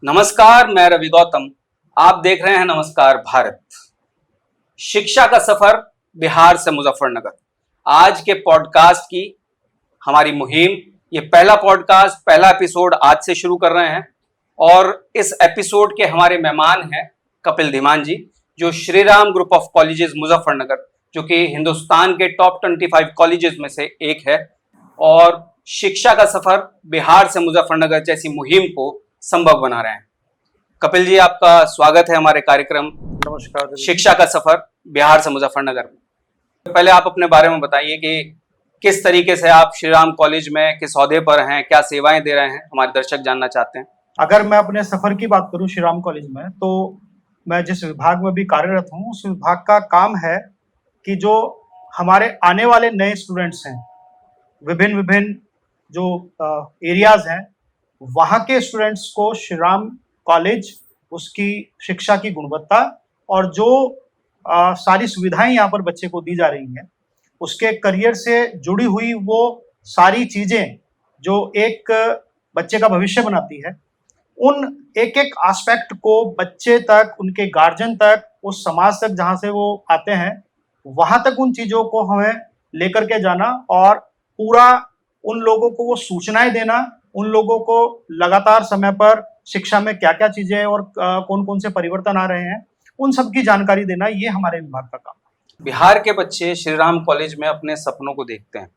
नमस्कार, मैं रवि गौतम। आप देख रहे हैं नमस्कार भारत। शिक्षा का सफर बिहार से मुजफ्फरनगर। आज के पॉडकास्ट की हमारी मुहिम, ये पहला पॉडकास्ट, पहला एपिसोड आज से शुरू कर रहे हैं। और इस एपिसोड के हमारे मेहमान हैं कपिल धीमान जी, जो Shri Ram group of colleges Muzaffarnagar, जो कि हिंदुस्तान के टॉप 25 कॉलेजेस में से एक है, और शिक्षा का सफर बिहार से मुजफ्फरनगर जैसी मुहिम को संभव बना रहे हैं। कपिल जी, आपका स्वागत है हमारे कार्यक्रम नमस्कार। शिक्षा का सफर बिहार से मुजफ्फरनगर में। पहले आप अपने बारे में बताइए कि किस तरीके से आप श्री राम कॉलेज में किस ओहदे पर हैं, क्या सेवाएं दे रहे हैं, हमारे दर्शक जानना चाहते हैं। अगर मैं अपने सफर की बात करूं श्री राम कॉलेज में, तो मैं जिस विभाग में भी कार्यरत हूं, उस विभाग का काम है कि जो हमारे आने वाले नए स्टूडेंट्स हैं, विभिन्न विभिन्न जो एरियाज हैं, वहाँ के स्टूडेंट्स को श्री राम कॉलेज, उसकी शिक्षा की गुणवत्ता और जो सारी सुविधाएं यहाँ पर बच्चे को दी जा रही हैं, उसके करियर से जुड़ी हुई वो सारी चीजें जो एक बच्चे का भविष्य बनाती है, उन एक एक एस्पेक्ट को बच्चे तक, उनके गार्जियन तक, उस समाज तक जहाँ से वो आते हैं, वहां तक उन चीजों को हमें लेकर के जाना और पूरा उन लोगों को वो सूचनाएं देना, उन लोगों को लगातार समय पर शिक्षा में क्या क्या चीजें और कौन कौन से परिवर्तन आ रहे हैं, उन सब की जानकारी देना, ये हमारे विभाग का काम है। बिहार के बच्चे श्री राम कॉलेज में अपने सपनों को देखते हैं,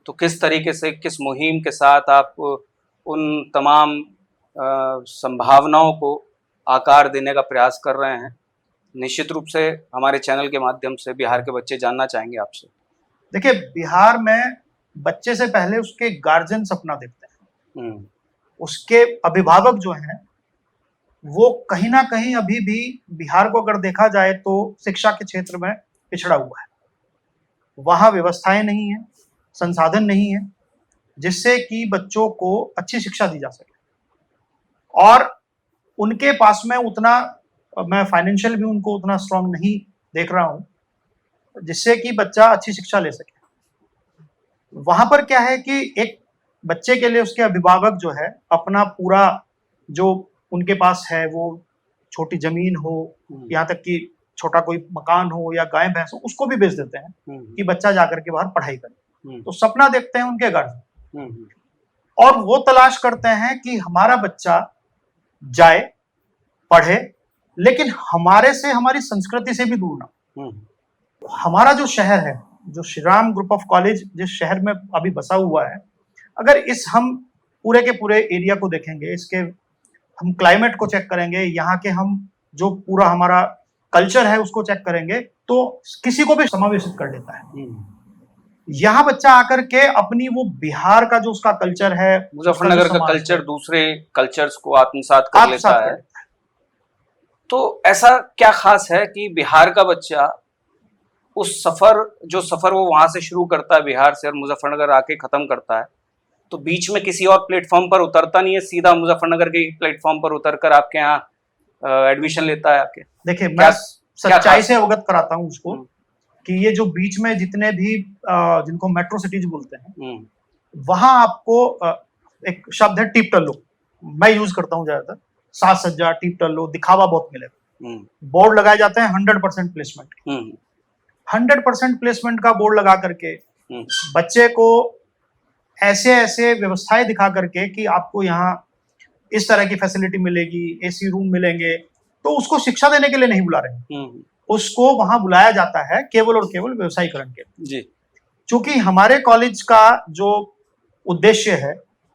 तो किस तरीके से, किस मुहिम के साथ आप उन तमाम संभावनाओं को आकार देने का प्रयास कर रहे हैं, निश्चित रूप से हमारे चैनल के माध्यम से बिहार के बच्चे जानना चाहेंगे आपसे। देखिए, बिहार में बच्चे से पहले उसके गार्जियन सपना देखते हैं। उसके अभिभावक जो हैं, वो कहीं ना कहीं अभी भी बिहार को अगर देखा जाए तो शिक्षा के क्षेत्र में पिछड़ा हुआ है। वहाँ व्यवस्थाएं नहीं है, संसाधन नहीं है, जिससे कि बच्चों को अच्छी शिक्षा दी जा सके। और उनके पास में उतना, मैं फाइनेंशियल भी उनको उतना स्ट्रांग नहीं देख रहा हूँ, जिससे कि बच्चा अच्छी शिक्षा ले सके। वहां पर क्या है कि एक बच्चे के लिए उसके अभिभावक जो है, अपना पूरा जो उनके पास है, वो छोटी जमीन हो, यहाँ तक कि छोटा कोई मकान हो या गाय भैंस हो, उसको भी बेच देते हैं कि बच्चा जाकर के बाहर पढ़ाई करे। तो सपना देखते हैं उनके गार्जियन, और वो तलाश करते हैं कि हमारा बच्चा जाए, पढ़े, लेकिन हमारे से, हमारी संस्कृति से भी दूर ना। हमारा जो शहर है, जो Shri Ram group of college जिस शहर में अभी बसा हुआ है, अगर इस हम पूरे के पूरे एरिया को देखेंगे, इसके हम क्लाइमेट को चेक करेंगे, यहाँ के हम जो पूरा हमारा कल्चर है उसको चेक करेंगे, तो किसी को भी समावेशित कर लेता है। यहाँ बच्चा आकर के अपनी वो बिहार का जो उसका कल्चर है, मुजफ्फरनगर का कल्चर दूसरे कल्चर्स को आत्मसात कर लेता है। तो ऐसा क्या खास है कि बिहार का बच्चा उस सफर, जो सफर वो वहां से शुरू करता है बिहार से, और मुजफ्फरनगर आके खत्म करता है, तो बीच में किसी और प्लेटफॉर्म पर उतरता नहीं है, सीधा मुजफ्फरनगर के प्लेटफॉर्म पर उतरकर आपके यहाँ एडमिशन लेता है आके? देखिए, मैं सच्चाई से अवगत कराता हूँ उसको कि ये जो बीच में जितने भी जिनको मेट्रो सिटीज बोलते हैं, वहां आपको एक शब्द है टीप टल्लो, मैं यूज करता हूँ ज्यादातर। साज सज्जा, टीप टल्लो, दिखावा बहुत मिलेगा। बोर्ड लगाए जाते हैं 100% प्लेसमेंट। 100% प्लेसमेंट का बोर्ड लगा करके बच्चे को ऐसे ऐसे व्यवस्थाएं दिखा करके कि आपको यहाँ इस तरह की फैसिलिटी मिलेगी, एसी रूम मिलेंगे, तो उसको शिक्षा देने के लिए नहीं बुला रहे। उसको वहां बुलाया जाता है केवल और केवल व्यवसायीकरण के लिए। चूंकि हमारे कॉलेज का जो उद्देश्य है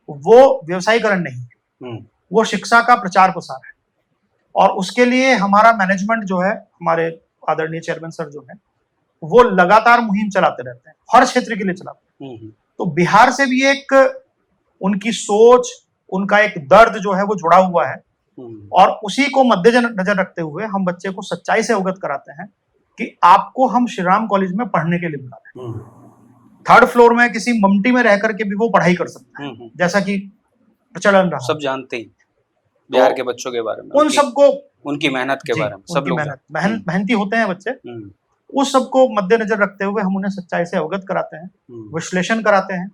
वो व्यवसायीकरण नहीं है, वो शिक्षा का प्रचार प्रसार है। और उसके लिए हमारा मैनेजमेंट जो है, हमारे आदरणीय चेयरमैन सर जो है, वो लगातार मुहिम चलाते रहते हैं, हर क्षेत्र के लिए चलाते हैं। तो बिहार से भी एक उनकी सोच, उनका एक दर्द जो है वो जुड़ा हुआ है, और उसी को मद्देनजर रखते हुए हम बच्चे को सच्चाई से अवगत कराते हैं कि आपको हम श्री राम कॉलेज में पढ़ने के लिए बुला रहे हैं। 3rd फ्लोर में किसी ममटी में रह करके भी वो पढ़ाई कर सकता है, जैसा कि प्रचलन रहा। सब जानते हैं बिहार के बच्चों के बारे में, उन सबको, उनकी मेहनत के बारे में, सब लोग मेहनती होते हैं बच्चे। उस सबको मद्देनजर रखते हुए हम उन्हें सच्चाई से अवगत कराते हैं, विश्लेषण कराते हैं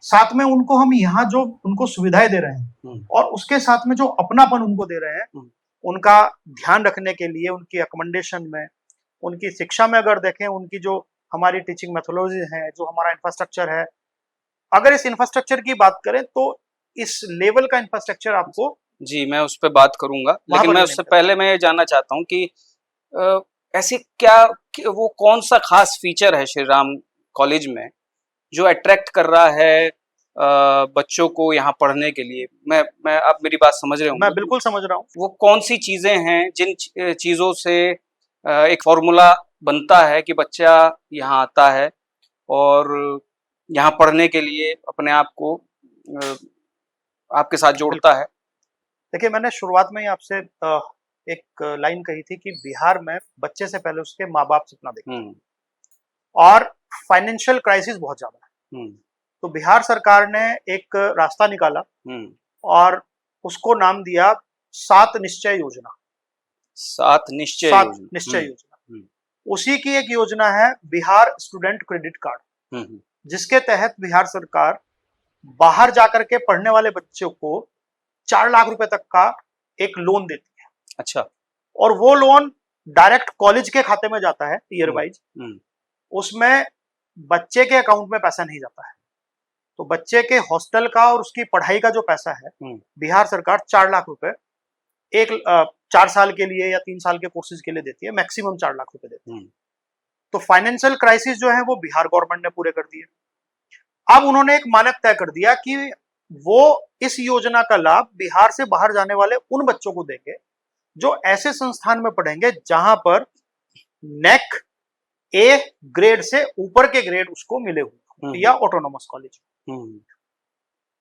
साथ में उनको हम यहाँ जो उनको सुविधाएं दे रहे हैं और उसके साथ में जो अपनापन उनको दे रहे हैं, उनका ध्यान रखने के लिए उनकी अकोमोडेशन में, उनकी शिक्षा में अगर देखें, उनकी जो हमारी टीचिंग मेथोडोलॉजी है, जो हमारा इंफ्रास्ट्रक्चर है, अगर इस इंफ्रास्ट्रक्चर की बात करें तो इस लेवल का इंफ्रास्ट्रक्चर आपको जी मैं उस पर बात करूंगा, लेकिन मैं उससे पहले मैं ये जानना चाहता हूँ कि ऐसे क्या वो कौन सा खास फीचर है श्री राम कॉलेज में जो अट्रैक्ट कर रहा है बच्चों को यहाँ पढ़ने के लिए। मैं आप मेरी बात समझ रहे होंगे? मैं बिल्कुल समझ रहा हूँ। वो कौन सी चीजें हैं जिन चीजों से एक फॉर्मूला बनता है कि बच्चा यहाँ आता है और यहाँ पढ़ने के लिए अपने आप को आपके साथ जोड़ता है? देखिए, मैंने शुरुआत में ही आपसे एक लाइन कही थी कि बिहार में बच्चे से पहले उसके माँ बाप सपना देखते हैं और फाइनेंशियल क्राइसिस बहुत ज्यादा है। तो बिहार सरकार ने एक रास्ता निकाला और उसको नाम दिया 7 निश्चय योजना। 7 निश्चय योजना। उसी की एक योजना है बिहार स्टूडेंट क्रेडिट कार्ड, जिसके तहत बिहार सरकार बाहर जाकर के पढ़ने वाले बच्चों को 4 लाख रुपए तक का एक लोन देती है। अच्छा। और वो लोन डायरेक्ट कॉलेज के खाते में जाता है ईयर वाइज। उसमें बच्चे के अकाउंट में पैसा नहीं जाता है। तो बच्चे के हॉस्टल का और उसकी पढ़ाई का जो पैसा है, बिहार सरकार 4 लाख रुपए 4 साल के लिए या 3 साल के कोर्सेज के लिए देती है, मैक्सिमम 4 लाख रुपए देती है। तो फाइनेंशियल क्राइसिस जो है वो बिहार गवर्नमेंट ने पूरे कर दिए। अब उन्होंने एक मानक तय कर दिया कि वो इस योजना का लाभ बिहार से बाहर जाने वाले उन बच्चों को देंगे जो ऐसे संस्थान में पढ़ेंगे जहां पर नेक ए ग्रेड से ऊपर के ग्रेड उसको मिले हुए या ऑटोनोमस कॉलेज।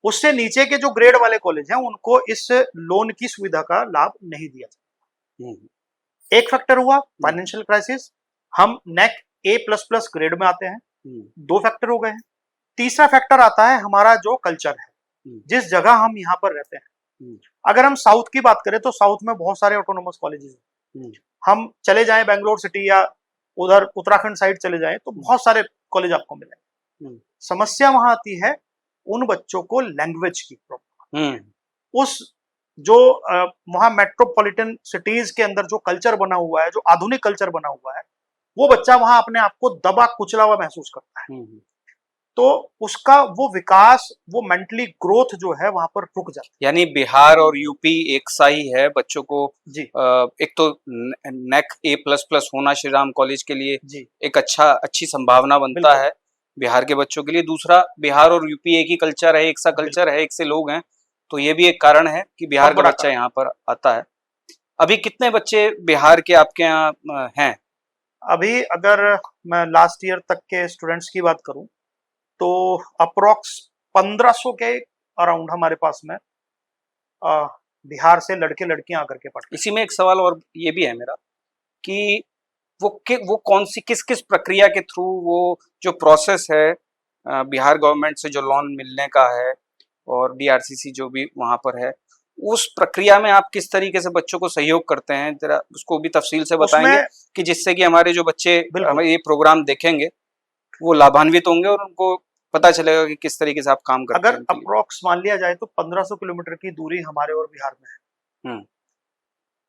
उससे नीचे के जो ग्रेड वाले कॉलेज हैं उनको इस लोन की सुविधा का लाभ नहीं दिया जाता। एक फैक्टर हुआ फाइनेंशियल क्राइसिस, हम नेक A++ ग्रेड में आते हैं। 2 फैक्टर हो गए हैं। तीसरा फैक्टर आता है हमारा जो कल्चर है, जिस जगह हम यहाँ पर रहते हैं। अगर हम साउथ की बात करें तो साउथ में बहुत सारे ऑटोनोमस कॉलेजेस हैं। हम चले जाएं बेंगलोर सिटी या उधर उत्तराखंड साइड चले जाएं तो बहुत सारे कॉलेज आपको मिलेंगे। समस्या वहां आती है उन बच्चों को लैंग्वेज की प्रॉब्लम। उस जो वहां मेट्रोपॉलिटन सिटीज के अंदर जो कल्चर बना हुआ है, जो आधुनिक कल्चर बना हुआ है, वो बच्चा वहां अपने आप को दबा कुचला हुआ महसूस करता है। तो उसका वो विकास, वो मेंटली ग्रोथ जो है वहां पर रुक जाती है। यानी बिहार और यूपी एक सा ही है बच्चों को जी। एक तो नेक A++ होना श्री राम कॉलेज के लिए जी। एक अच्छी संभावना बनता है बिहार के बच्चों के लिए। दूसरा, बिहार और यूपी एक ही कल्चर है, एक सा कल्चर है, एक से लोग हैं, तो ये भी एक कारण है कि बिहार का बच्चा यहाँ पर आता है। अभी कितने बच्चे बिहार के आपके यहाँ हैं? अभी अगर मैं लास्ट ईयर तक के स्टूडेंट्स की बात करूं तो अप्रोक्स 1500 के अराउंड हमारे पास में बिहार से लड़के लड़कियां आकर के पढ़ते। इसी में एक सवाल और ये भी है मेरा कि वो कौन सी किस प्रक्रिया के थ्रू वो जो प्रोसेस है बिहार गवर्नमेंट से जो लोन मिलने का है और DRCC जो भी वहां पर है, उस प्रक्रिया में आप किस तरीके से बच्चों को सहयोग करते हैं, जरा उसको भी तफसील से बताएंगे कि जिससे कि हमारे जो बच्चे ये प्रोग्राम देखेंगे वो लाभान्वित होंगे और उनको पता चलेगा कि किस तरीके से आप काम करते हैं। अगर अप्रोक्स मान लिया जाए तो 1500 किलोमीटर की दूरी हमारे और बिहार में है।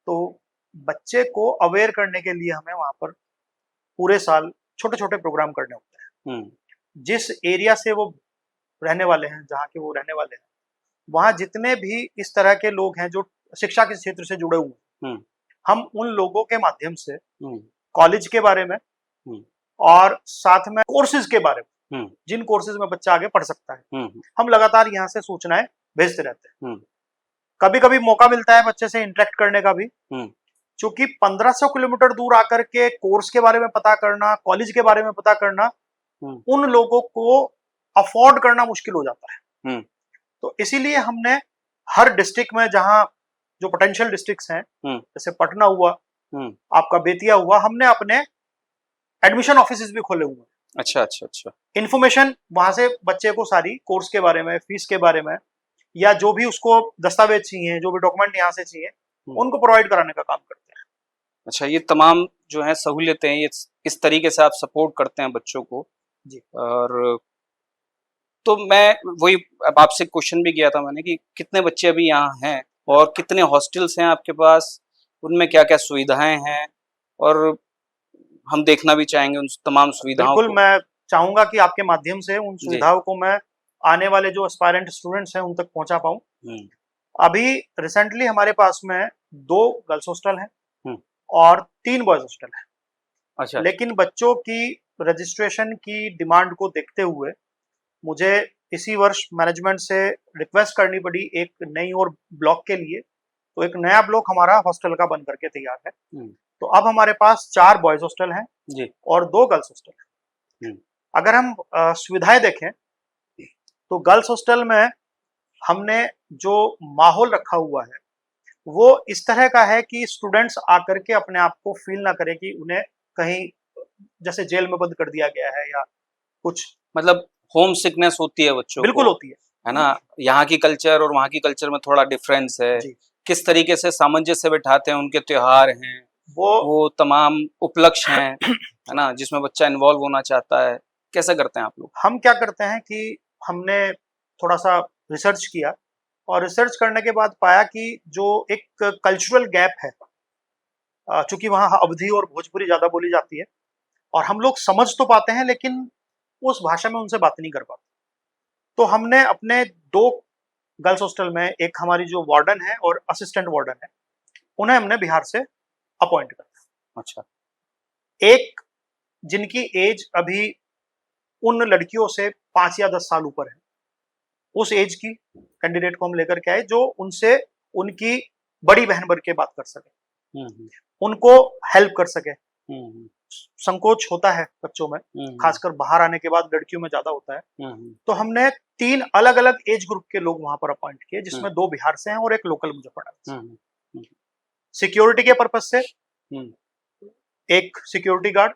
तो बच्चे को अवेयर करने के लिए हमें वहां पर पूरे साल छोटे छोटे प्रोग्राम करने होते हैं। जिस एरिया से वो रहने वाले हैं, जहाँ के वो रहने वाले हैं, वहां जितने भी इस तरह के लोग हैं जो शिक्षा के क्षेत्र से जुड़े हुए हैं, हम उन लोगों के माध्यम से कॉलेज के बारे में और साथ में कोर्सेज के बारे में, जिन कोर्सेज में बच्चा आगे पढ़ सकता है, हम लगातार यहाँ से सूचनाएं भेजते रहते हैं। कभी कभी मौका मिलता है बच्चे से इंटरेक्ट करने का भी, क्योंकि 1500 किलोमीटर दूर आकर के कोर्स के बारे में पता करना, कॉलेज के बारे में पता करना, उन लोगों को अफोर्ड करना मुश्किल हो जाता है। तो इसीलिए हमने हर डिस्ट्रिक्ट में जहां जो पोटेंशियल डिस्ट्रिक्ट्स हैं, जैसे पटना हुआ, आपका बेतिया हुआ, हमने अपने एडमिशन ऑफिसेज भी खोले हुए हैं। अच्छा। इन्फॉर्मेशन वहां से बच्चे को सारी कोर्स के बारे में, फीस के बारे में, या जो भी उसको दस्तावेज चाहिए, जो भी डॉक्यूमेंट यहाँ से चाहिए, उनको प्रोवाइड कराने का काम करते हैं। अच्छा, ये तमाम जो है सहूलियतें, ये इस तरीके से आप सपोर्ट करते हैं बच्चों को जी। और तो मैं वही अब आपसे क्वेश्चन भी किया था मैंने कि कितने बच्चे अभी यहाँ हैं और कितने हॉस्टल्स हैं आपके पास, उनमें क्या-क्या सुविधाएं हैं, और हम देखना भी चाहेंगे उन तमाम सुविधाओं बिल्कुल, को। मैं चाहूंगा कि आपके माध्यम से उन जी। सुविधाओं को मैं आने वाले जो एस्पायरेंट स्टूडेंट्स हैं उन तक पहुंचा पाऊं। हम्म। अभी रिसेंटली हमारे पास में 2 गर्ल्स हॉस्टल हैं हम्म। और 3 बॉयज हॉस्टल हैं। अच्छा। लेकिन बच्चों की रजिस्ट्रेशन की डिमांड को देखते हुए मुझे इसी वर्ष मैनेजमेंट से रिक्वेस्ट करनी पड़ी एक नई और ब्लॉक के लिए। तो एक नया ब्लॉक हमारा हॉस्टल का बन करके तैयार है। हम्म। तो अब हमारे पास 4 बॉयज हॉस्टल हैं जी। और 2 गर्ल्स हॉस्टल हैं। हम्म। अगर हम सुविधाएं देखें तो गर्ल्स हॉस्टल में हमने जो माहौल रखा हुआ है वो इस तरह का है कि स्टूडेंट्स आकर के अपने आप को फील ना करें कि उन्हें कहीं जैसे जेल में बंद कर दिया गया है या कुछ। मतलब होम सिकनेस होती है बच्चों बिल्कुल को, होती है। है ना? यहाँ की कल्चर और वहाँ की कल्चर में थोड़ा डिफरेंस है। जी। किस तरीके से सामंजस्य बिठाते हैं, उनके त्योहार हैं, वो वो तमाम उपलक्ष्य हैं, है ना? जिसमें बच्चा इन्वॉल्व होना चाहता है, कैसे करते हैं आप लोग? हम क्या करते हैं कि हमने थोड़ा सा रिसर्च किया और रिसर्च करने के बाद पाया कि जो एक कल्चरल गैप है, चूंकि वहाँ अवधी और भोजपुरी ज्यादा बोली जाती है और हम लोग समझ तो पाते हैं लेकिन उस भाषा में उनसे बात नहीं कर पाते। तो हमने अपने 2 गर्ल्स हॉस्टल में एक हमारी जो वार्डन है और असिस्टेंट वार्डन है उन्हें हमने बिहार से अपॉइंट कर दिया। अच्छा। एक जिनकी एज अभी उन लड़कियों से 5 या 10 साल ऊपर है, उस एज की कैंडिडेट को हम लेकर के आए जो उनसे उनकी बड़ी बहन बन के बात कर सके, हम्म। उनको हेल्प कर सके। हम्म। संकोच होता है बच्चों में, हम्म। खासकर बाहर आने के बाद लड़कियों में ज्यादा होता है। हम्म। तो हमने 3 अलग अलग एज ग्रुप के लोग वहां पर अपॉइंट किए हम्म। जिसमें 2 बिहार से हैं और एक लोकल मुजफ्फरनगर से। हम्म। हम्म। सिक्योरिटी के पर्पज से हम्म। एक सिक्योरिटी गार्ड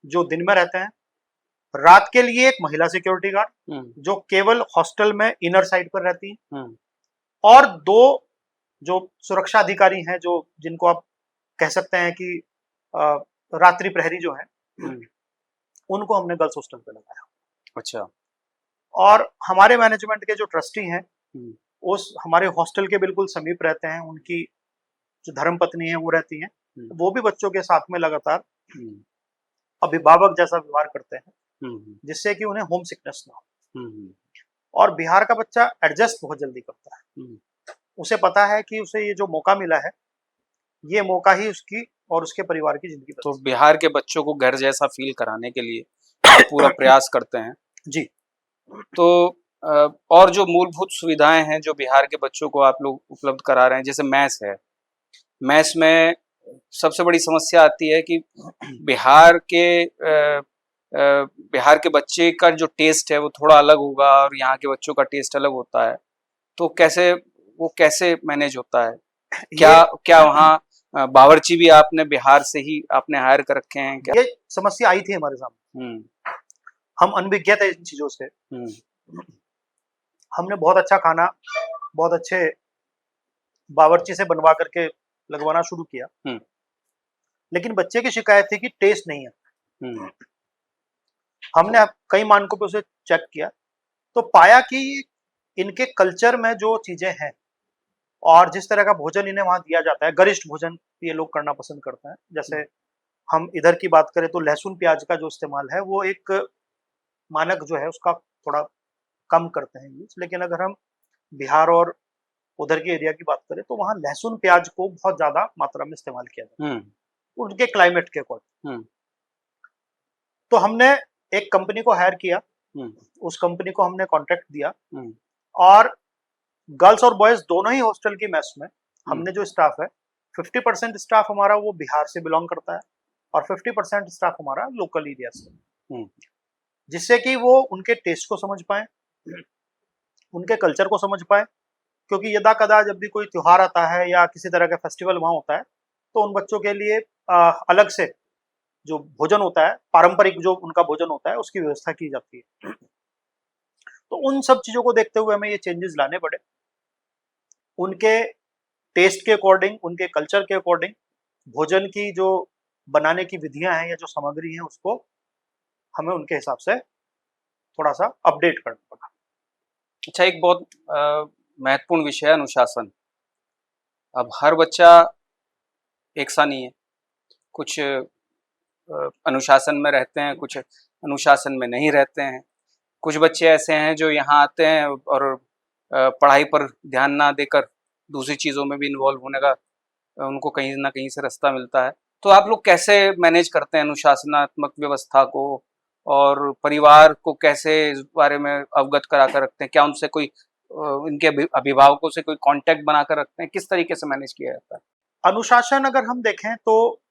जो दिन में रहते हैं, रात के लिए एक महिला सिक्योरिटी गार्ड हम्म। जो केवल हॉस्टल में इनर साइड पर रहती है, हम्म। और 2 जो सुरक्षा अधिकारी हैं जो जिनको आप कह सकते हैं कि अ, रात्रि प्रहरी जो हैं, हम्म। उनको हमने गर्ल्स हॉस्टल पे लगाया। अच्छा। और हमारे मैनेजमेंट के जो ट्रस्टी हैं हम्म। उस हमारे हॉस्टल के बिल्कुल समीप रहते हैं। उनकी जो धर्मपत्नी है वो रहती हैं, वो भी बच्चों के साथ में लगातार हम्म। अभिभावक जैसा व्यवहार करते हैं हम्म। जिससे कि उन्हें होम सिकनेस ना हो। हम्म। और बिहार का बच्चा एडजस्ट बहुत जल्दी करता है। हम्म। उसे पता है कि उसे ये जो मौका मिला है, ये मौका ही उसकी और उसके परिवार की जिंदगी तो बदल बिहार के बच्चों को घर जैसा फील कराने के लिए आप पूरा सकती है। प्रयास करते हैं। जी। तो और जो मूलभूत सुविधाएं हैं जो बिहार के बच्चों को आप लोग उपलब्ध करा रहे हैं, जैसे मैस है, मैस में सबसे बड़ी समस्या आती है कि बिहार के बिहार के बच्चे का जो टेस्ट है वो थोड़ा अलग होगा और यहाँ के बच्चों का टेस्ट अलग होता है। तो कैसे वो कैसे मैनेज होता है? क्या ये क्या वहाँ बावर्ची भी आपने बिहार से ही आपने हायर कर रखे हैं क्या? ये समस्या आई थी हमारे सामने। हम्म। हम अनभिज्ञ थे इन चीजों से। हम्म। हमने बहुत अच्छा खाना बहुत अच्छे बावर्ची से बनवा करके लगवाना शुरू किया, हम्म। लेकिन बच्चे की शिकायत थी कि टेस्ट नहीं है। हम्म। हमने कई मानकों पे उसे चेक किया तो पाया कि इनके कल्चर में जो चीजें हैं और जिस तरह का भोजन इन्हें वहां दिया जाता है, गरिष्ठ भोजन ये लोग करना पसंद करते हैं। जैसे हम इधर की बात करें तो लहसुन प्याज का जो इस्तेमाल है वो एक मानक जो है उसका थोड़ा कम करते हैं यूज। लेकिन अगर हम बिहार और उधर के एरिया की बात करें तो वहाँ लहसुन प्याज को बहुत ज्यादा मात्रा में इस्तेमाल किया जाता हम्म। है उनके क्लाइमेट के अकॉर्डिंग। हम्म। तो हमने एक कंपनी को हायर किया, हम्म। उस कंपनी को हमने कॉन्ट्रैक्ट दिया हम्म। और गर्ल्स और बॉयज दोनों ही हॉस्टल की मेस में हम्म। हमने जो स्टाफ है 50% स्टाफ हमारा वो बिहार से बिलोंग करता है और 50% स्टाफ हमारा लोकल एरिया से, हम्म। जिससे कि वो उनके टेस्ट को समझ पाए, उनके कल्चर को समझ पाए। क्योंकि यदा कदा जब भी कोई त्योहार आता है या किसी तरह का फेस्टिवल वहाँ होता है तो उन बच्चों के लिए अलग से जो भोजन होता है, पारंपरिक जो उनका भोजन होता है, उसकी व्यवस्था की जाती है। तो उन सब चीजों को देखते हुए हमें ये चेंजेस लाने पड़े। उनके टेस्ट के अकॉर्डिंग, उनके कल्चर के अकॉर्डिंग भोजन की जो बनाने की विधियां हैं या जो सामग्री है उसको हमें उनके हिसाब से थोड़ा सा अपडेट करना पड़ा। अच्छा, एक बहुत महत्वपूर्ण विषय है अनुशासन। अब हर बच्चा एक सा नहीं है, कुछ अनुशासन में रहते हैं, कुछ अनुशासन में नहीं रहते हैं। कुछ बच्चे ऐसे हैं जो यहाँ आते हैं और पढ़ाई पर ध्यान ना देकर दूसरी चीज़ों में भी इन्वॉल्व होने का उनको कहीं ना कहीं से रास्ता मिलता है। तो आप लोग कैसे मैनेज करते हैं अनुशासनात्मक व्यवस्था को, और परिवार को कैसे इस बारे में अवगत करा कर रखते हैं? क्या उनसे कोई इनके अभिभावकों से कोई कांटेक्ट बनाकर रखते हैं? किस तरीके से मैनेज किया जाता है? अनुशासन अगर हम देखें तो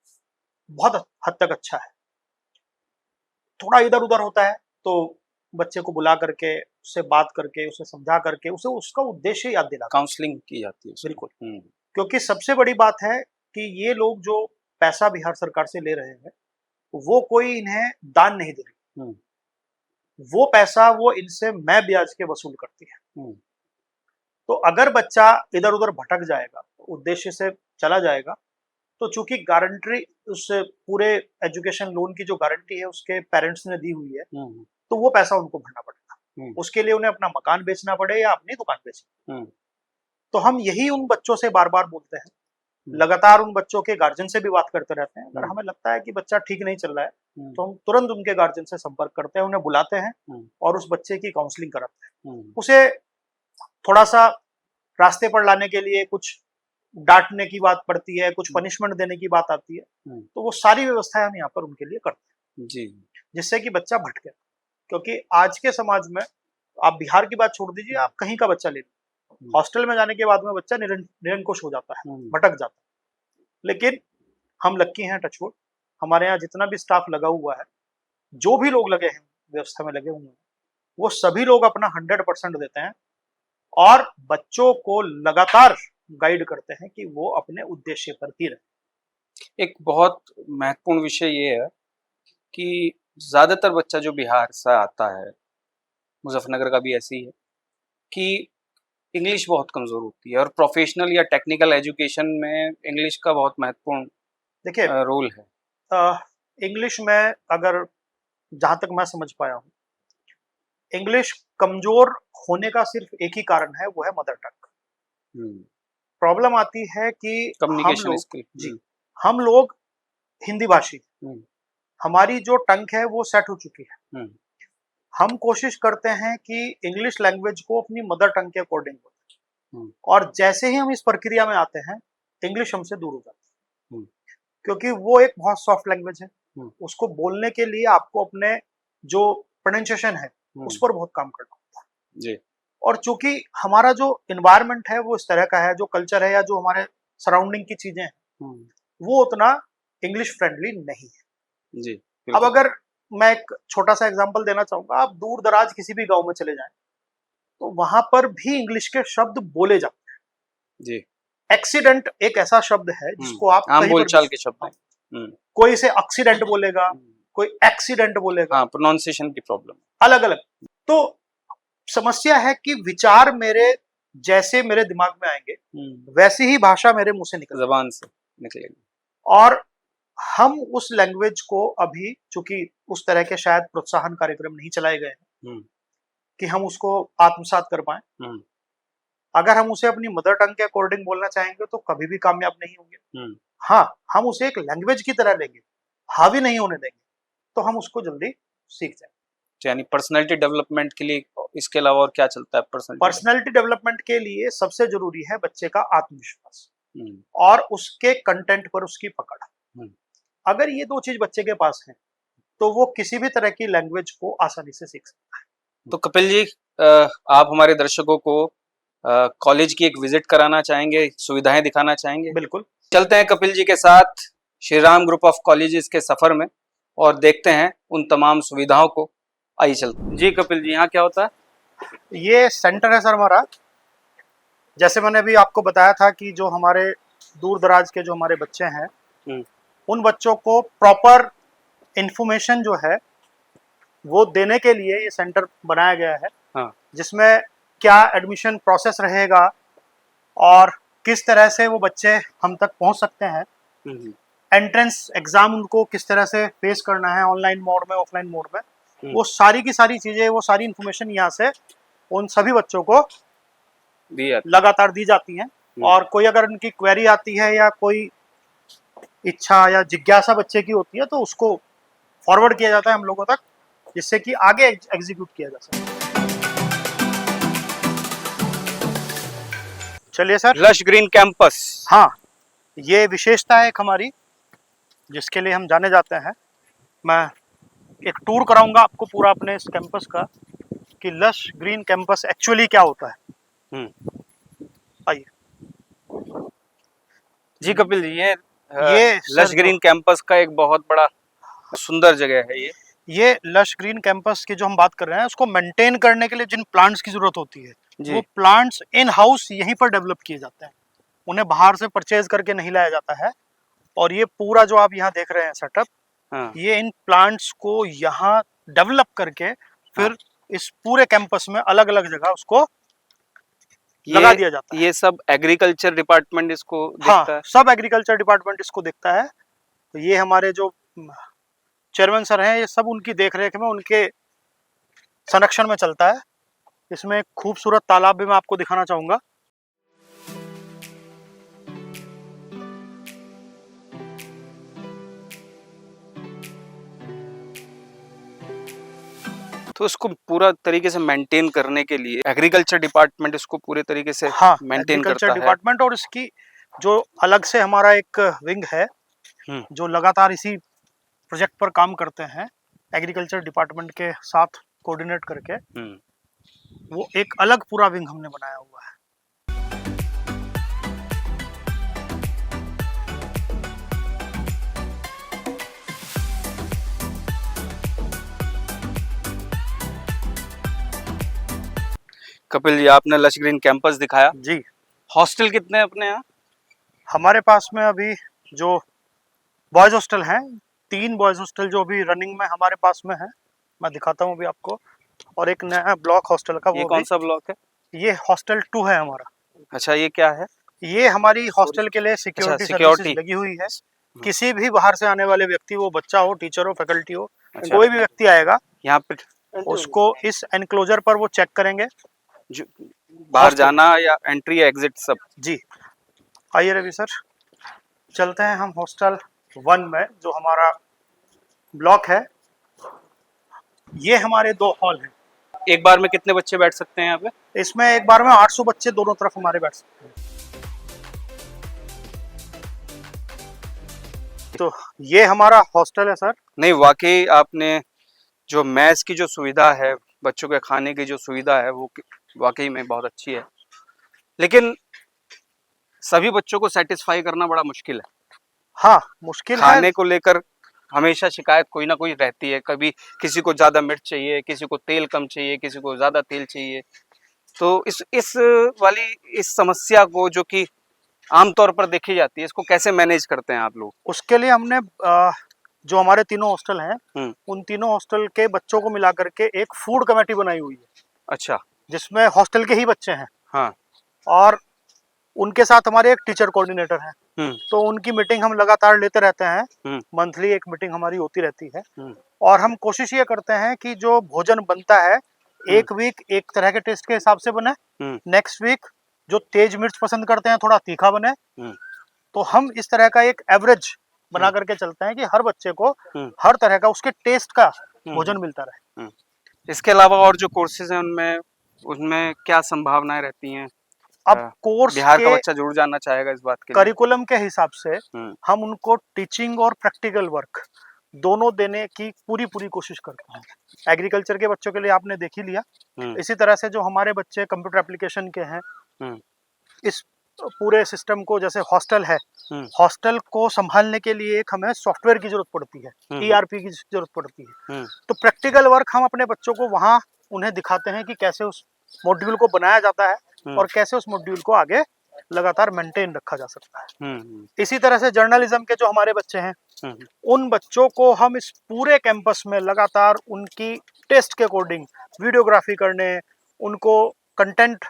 बहुत हद तक अच्छा है। थोड़ा इधर उधर होता है तो बच्चे को बुला करके, उससे बात करके, उसे समझा करके, उसे उसका उद्देश्य याद दिला, काउंसलिंग की जाती है। बिल्कुल। क्योंकि सबसे बड़ी बात है कि ये लोग जो पैसा बिहार सरकार से ले रहे हैं वो कोई इन्हें दान नहीं दे रही, वो पैसा वो इनसे मैं ब्याज के वसूल करती है। तो अगर बच्चा इधर उधर भटक जाएगा, उद्देश्य से चला जाएगा, तो चूंकि गारंटी उस पूरे एजुकेशन लोन की जो गारंटी है उसके पेरेंट्स ने दी हुई है, तो वो पैसा उनको भरना पड़ेगा। उसके लिए उन्हें अपना मकान बेचना पड़े या अपनी दुकान बेचनी। तो हम यही उन बच्चों से बार बार बोलते हैं, लगातार उन बच्चों के गार्जियन से भी बात करते रहते हैं। अगर हमें लगता है कि बच्चा ठीक नहीं चल रहा है तो हम तुरंत उनके गार्जियन से संपर्क करते हैं, उन्हें बुलाते हैं और उस बच्चे की काउंसलिंग कराते हैं। उसे थोड़ा सा रास्ते पर लाने के लिए कुछ डांटने की बात पड़ती है, कुछ पनिशमेंट देने की बात आती है, तो वो सारी व्यवस्थाएं हम यहाँ पर उनके लिए करते हैं जी, जिससे कि बच्चा भटके। क्योंकि आज के समाज में आप बिहार की बात छोड़ दीजिए, आप कहीं का बच्चा ले लीजिए, हॉस्टल में जाने के बाद में बच्चा निरंकुश हो जाता है, भटक जाता है। लेकिन हम लक्की हैं, टचवुड, हमारे यहाँ जितना भी स्टाफ लगा हुआ है, जो भी लोग लगे हैं व्यवस्था में लगे हुए हैं, वो सभी लोग अपना 100% देते हैं और बच्चों को लगातार गाइड करते हैं कि वो अपने उद्देश्य पर ही रहे। एक बहुत महत्वपूर्ण विषय ये है कि ज्यादातर बच्चा जो बिहार से आता है, मुजफ्फरनगर का भी ऐसी है, कि इंग्लिश बहुत कमजोर होती है और प्रोफेशनल या टेक्निकल एजुकेशन में इंग्लिश का बहुत महत्वपूर्ण देखिए रोल है। इंग्लिश में अगर जहां तक मैं समझ पाया हूँ, इंग्लिश कमजोर होने का सिर्फ एक ही कारण है, वो है मदर टंग। प्रॉब्लम आती है कि कम्युनिकेशन स्किल। हम लोग हिंदी भाषी, हमारी जो टंग है वो सेट हो चुकी है। हम कोशिश करते हैं कि इंग्लिश लैंग्वेज को अपनी मदर टंग के अकॉर्डिंग बोलें, और जैसे ही हम इस प्रक्रिया में आते हैं इंग्लिश हमसे दूर हो जाती है, क्योंकि वो एक बहुत सॉफ्ट लैंग्वेज है। उसको बोलने के लिए आपको अपने जो प्रोनाउंसिएशन है उस पर बहुत काम करना होता है जी। और चूंकि हमारा जो एनवायरनमेंट है वो इस तरह का है, जो कल्चर है या जो हमारे सराउंडिंग की चीजें हैं वो उतना इंग्लिश फ्रेंडली नहीं है जी। अब अगर मैं एक छोटा सा एग्जांपल देना चाहूंगा, आप दूर दराज किसी भी गांव में चले जाएं तो वहां पर भी इंग्लिश के शब्द बोले जाते हैं जी। एक्सीडेंट एक ऐसा शब्द है जिसको आप आम बोलचाल के शब्द हैं। कोई इसे एक्सीडेंट बोलेगा, कोई एक्सीडेंट बोलेगा, हाँ, प्रोनाउंसिएशन की प्रॉब्लम अलग अलग। तो समस्या है कि विचार मेरे जैसे मेरे दिमाग में आएंगे वैसी ही भाषा मेरे मुंह से निकल जबान से निकलेगी, और हम उस लैंग्वेज को अभी, चूंकि उस तरह के शायद प्रोत्साहन कार्यक्रम नहीं चलाए गए हैं कि हम उसको आत्मसात कर पाए। अगर हम उसे अपनी मदर टंग के अकॉर्डिंग बोलना चाहेंगे तो कभी भी कामयाब नहीं होंगे। हाँ, हम उसे एक लैंग्वेज की तरह लेंगे, हावी नहीं होने देंगे, तो हम उसको जल्दी सीख जाएंगे। यानी पर्सनैलिटी डेवलपमेंट के लिए इसके अलावा और क्या चलता है? पर्सनैलिटी डेवलपमेंट के लिए सबसे जरूरी है बच्चे का आत्मविश्वास और उसके कंटेंट पर उसकी पकड़। अगर ये दो चीज बच्चे के पास है तो वो किसी भी तरह की लैंग्वेज को आसानी से सीख सकता है। तो कपिल जी, आप हमारे दर्शकों को कॉलेज की एक विजिट कराना चाहेंगे, सुविधाएं दिखाना चाहेंगे? बिल्कुल, चलते हैं कपिल जी के साथ Shri Ram group of colleges के सफर में और देखते हैं उन तमाम सुविधाओं को। आइए चलते जी। कपिल जी, यहाँ क्या होता है? ये सेंटर है सर हमारा। जैसे मैंने अभी आपको बताया था कि जो हमारे दूर दराज के जो हमारे बच्चे हैं उन बच्चों को प्रॉपर इंफॉर्मेशन जो है वो देने के लिए ये सेंटर बनाया गया है। हाँ। जिसमें क्या एडमिशन प्रोसेस रहेगा और किस तरह से वो बच्चे हम तक पहुंच सकते हैं, एंट्रेंस एग्जाम उनको किस तरह से फेस करना है, ऑनलाइन मोड में, ऑफलाइन मोड में, वो सारी की सारी चीजें, वो सारी इंफॉर्मेशन यहाँ से उन सभी बच्चों को लगातार दी जाती हैं। और कोई अगर उनकी क्वेरी आती है या कोई इच्छा या जिज्ञासा बच्चे की होती है तो उसको फॉरवर्ड किया जाता है हम लोगों तक, जिससे कि आगे एग्जीक्यूट किया जा सके। चलिए सर। लश ग्रीन कैंपस, हाँ, ये विशेषता है एक हमारी जिसके लिए हम जाने जाते हैं। मैं एक टूर कराऊंगा आपको पूरा अपने इस कैंपस का कि लश ग्रीन कैंपस एक्चुअली क्या होता है। आइए जी कपिल जी, ये लश सर ग्रीन कैंपस का एक बहुत बड़ा सुंदर जगह है। ये लश ग्रीन कैंपस की जो हम बात कर रहे हैं उसको मेंटेन करने के लिए जिन प्लांट्स की जरूरत होती है वो प्लांट्स इन हाउस यहीं पर डेवलप किए जाते हैं, उन्हें बाहर से परचेज करके नहीं लाया जाता है। और ये पूरा जो आप यहाँ देख रहे हैं सेटअप, ये इन प्लांट्स को यहाँ डेवलप करके फिर इस पूरे कैंपस में अलग अलग जगह उसको लगा दिया जाता है। ये सब एग्रीकल्चर डिपार्टमेंट इसको देखता है? सब एग्रीकल्चर डिपार्टमेंट इसको देखता है। तो ये हमारे जो चेयरमैन सर हैं, ये सब उनकी देखरेख में, उनके संरक्षण में चलता है। इसमें एक खूबसूरत तालाब भी मैं आपको दिखाना चाहूंगा। तो इसको पूरा तरीके से मेंटेन करने के लिए एग्रीकल्चर डिपार्टमेंट इसको पूरे तरीके से मेंटेन करता है। डिपार्टमेंट और इसकी जो अलग से हमारा एक विंग है जो लगातार इसी प्रोजेक्ट पर काम करते हैं, एग्रीकल्चर डिपार्टमेंट के साथ कोऑर्डिनेट करके, वो एक अलग पूरा विंग हमने बनाया हुआ है। कपिल जी, आपने लश ग्रीन कैंपस दिखाया जी। हॉस्टल कितने हैं अपने यहाँ? हमारे पास में अभी जो बॉयज हॉस्टल हैं, 3 बॉयज हॉस्टल जो अभी रनिंग में हमारे पास में है, मैं दिखाता हूँ अभी आपको। और एक नया ब्लॉक हॉस्टल का, ये कौन सा ब्लॉक है? ये हॉस्टल 2 है हमारा। अच्छा, ये क्या है? ये हमारी हॉस्टल के लिए सिक्योरिटी सर्विसेज लगी हुई है। किसी भी बाहर से आने वाले व्यक्ति, वो बच्चा हो, टीचर हो, फैकल्टी हो, कोई भी व्यक्ति आएगा यहाँ पे, उसको इस एनक्लोजर पर वो चेक करेंगे बाहर जाना या एंट्री या एग्जिट सब। जी। आइए रवि सर, चलते हैं हम हॉस्टल 1 में, जो हमारा ब्लॉक है। ये हमारे 2 हॉल हैं। एक बार में कितने बच्चे बैठ सकते हैं यहाँ पे? इसमें एक बार में 800 बच्चे दोनों तरफ हमारे बैठ सकते हैं। तो ये हमारा हॉस्टल है सर। नहीं, वाकई आपने जो मैस की जो सुविधा है, बच्चों के खाने की जो सुविधा है, वो वाकई में बहुत अच्छी है। लेकिन सभी बच्चों को सेटिस्फाई करना बड़ा मुश्किल है। हाँ, मुश्किल है। खाने को लेकर हमेशा शिकायत कोई ना कोई रहती है। कभी किसी को ज्यादा मिर्च चाहिए, किसी को तेल कम चाहिए, किसी को ज्यादा तेल चाहिए। तो इस समस्या को, जो कि आमतौर पर देखी जाती है, इसको कैसे मैनेज करते हैं आप लोग? उसके लिए हमने जो हमारे तीनों हॉस्टल हैं, उन तीनों हॉस्टल के बच्चों को मिला करके एक फूड कमेटी बनाई हुई है। अच्छा। जिसमें हॉस्टल के ही बच्चे हैं। हाँ। और उनके साथ हमारे एक टीचर कोऑर्डिनेटर हैं। तो उनकी मीटिंग हम लगातार लेते रहते हैं। मंथली एक मीटिंग हमारी होती रहती है। और हम कोशिश ये करते हैं कि जो भोजन बनता है, एक वीक एक तरह के टेस्ट के हिसाब से बने, नेक्स्ट वीक जो तेज मिर्च पसंद करते हैं थोड़ा तीखा बने। तो हम इस तरह का एक एवरेज बना करके चलते हैं कि हर बच्चे को हर तरह का उसके टेस्ट का भोजन मिलता रहे। इसके अलावा और जो कोर्सेज हैं उनमें क्या संभावनाएं रहती हैं? अब कोर्स बिहार का बच्चा जुड़ जाना चाहेगा इस बात के लिए, करिकुलम के हिसाब से हम उनको टीचिंग और प्रैक्टिकल वर्क दोनों देने की पूरी कोशिश करते हैं। एग्रीकल्चर के बच्चों के लिए आपने देख ही लिया। इसी तरह से जो हमारे बच्चे कंप्यूटर एप्लीकेशन के हैं, इस पूरे सिस्टम को, जैसे हॉस्टल है, हॉस्टल को संभालने के लिए एक हमें सॉफ्टवेयर की जरूरत पड़ती है, ERP की जरूरत पड़ती है। तो प्रैक्टिकल वर्क हम अपने बच्चों को वहाँ उन्हें दिखाते हैं कि कैसे उस मॉड्यूल को बनाया जाता है और कैसे उस मॉड्यूल को आगे लगातार मेंटेन रखा जा सकता है। इसी तरह से जर्नलिज्म के जो हमारे बच्चे हैं, उन बच्चों को हम इस पूरे कैंपस में लगातार उनकी टेस्ट के अकॉर्डिंग वीडियोग्राफी करने, उनको कंटेंट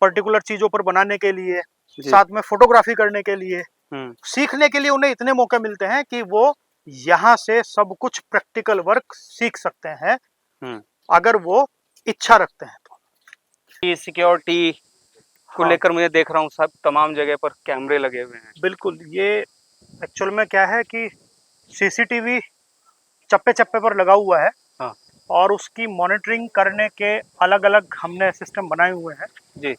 पर्टिकुलर चीजों पर बनाने के लिए, साथ में फोटोग्राफी करने के लिए, सीखने के लिए उन्हें इतने मौके मिलते हैं कि वो यहाँ से सब कुछ प्रैक्टिकल वर्क सीख सकते हैं अगर वो इच्छा रखते हैं तो। ये सिक्योरिटी को हाँ, लेकर मुझे देख रहा हूँ सब तमाम जगह पर कैमरे लगे हुए हैं। बिल्कुल। ये एक्चुअल में क्या है कि सीसीटीवी चप्पे चप्पे पर लगा हुआ है। हाँ। और उसकी मॉनिटरिंग करने के अलग अलग हमने सिस्टम बनाए हुए हैं जी।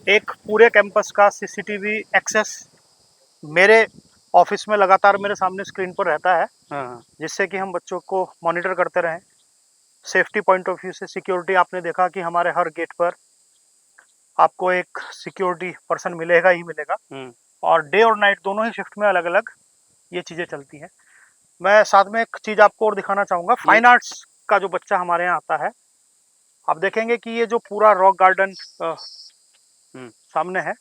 एक पूरे कैंपस का सीसीटीवी एक्सेस मेरे ऑफिस में लगातार मेरे सामने स्क्रीन पर रहता है। हाँ। जिससे कि हम बच्चों को मॉनिटर करते रहें। सेफ्टी पॉइंट ऑफ व्यू से सिक्योरिटी, आपने देखा कि हमारे हर गेट पर आपको एक सिक्योरिटी पर्सन मिलेगा ही मिलेगा। और डे और नाइट दोनों ही शिफ्ट में अलग अलग ये चीज़ें चलती हैं। मैं साथ में एक चीज़ आपको और दिखाना चाहूँगा। फाइन आर्ट्स का जो बच्चा हमारे यहाँ आता है, आप देखेंगे कि ये जो पूरा रॉक गार्डन सामने है,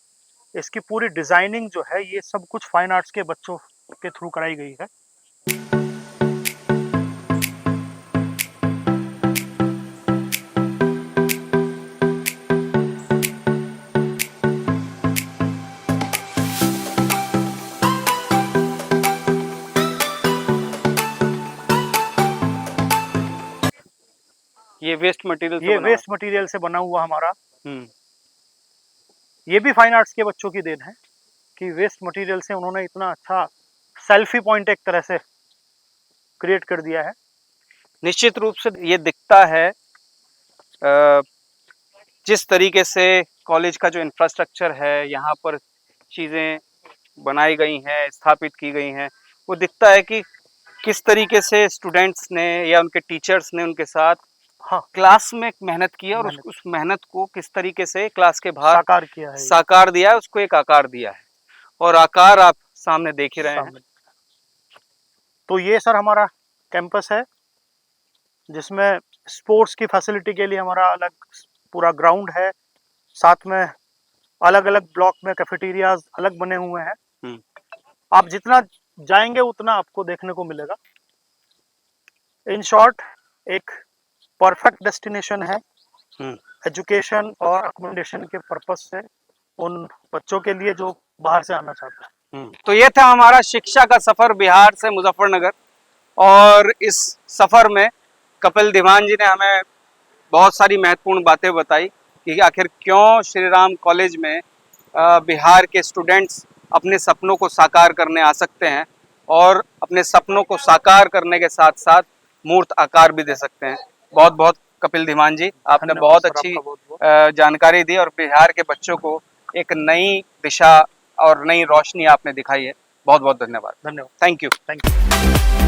इसकी पूरी डिजाइनिंग जो है ये सब कुछ फाइन आर्ट्स के बच्चों के थ्रू कराई गई है। ये वेस्ट मटेरियल ये वेस्ट मटेरियल से बना हुआ हमारा, ये भी फाइन आर्ट्स के बच्चों की देन है कि वेस्ट मटेरियल से उन्होंने इतना अच्छा सेल्फी पॉइंट एक तरह से क्रिएट कर दिया है। निश्चित रूप से ये दिखता है जिस तरीके से कॉलेज का जो इंफ्रास्ट्रक्चर है, यहाँ पर चीज़ें बनाई गई हैं, स्थापित की गई हैं, वो दिखता है कि किस तरीके से स्टूडेंट्स ने या उनके टीचर्स ने उनके साथ क्लास में मेहनत की है और उस मेहनत को किस तरीके से क्लास के बाहर साकार किया है, साकार दिया है, उसको एक आकार दिया है। और आकार आप सामने देख ही रहे हैं। तो ये सर हमारा कैंपस है जिसमें स्पोर्ट्स की फैसिलिटी के लिए हमारा अलग पूरा ग्राउंड है। साथ में अलग अलग ब्लॉक में कैफेटेरियाज अलग बने हुए हैं। आप जितना जाएंगे उतना आपको देखने को मिलेगा। इन शॉर्ट एक परफेक्ट डेस्टिनेशन है एजुकेशन और अकोमोडेशन के पर्पस से उन बच्चों के लिए जो बाहर से आना चाहते हैं। तो ये था हमारा शिक्षा का सफर बिहार से मुजफ्फरनगर। और इस सफर में कपिल धीमान जी ने हमें बहुत सारी महत्वपूर्ण बातें बताई कि आखिर क्यों श्री राम कॉलेज में बिहार के स्टूडेंट्स अपने सपनों को साकार करने आ सकते हैं और अपने सपनों को साकार करने के साथ साथ मूर्त आकार भी दे सकते हैं। बहुत बहुत कपिल धीमान जी, आपने बहुत अच्छी जानकारी दी और बिहार के बच्चों को एक नई दिशा और नई रोशनी आपने दिखाई है। बहुत बहुत धन्यवाद। धन्यवाद। Thank you. Thank you.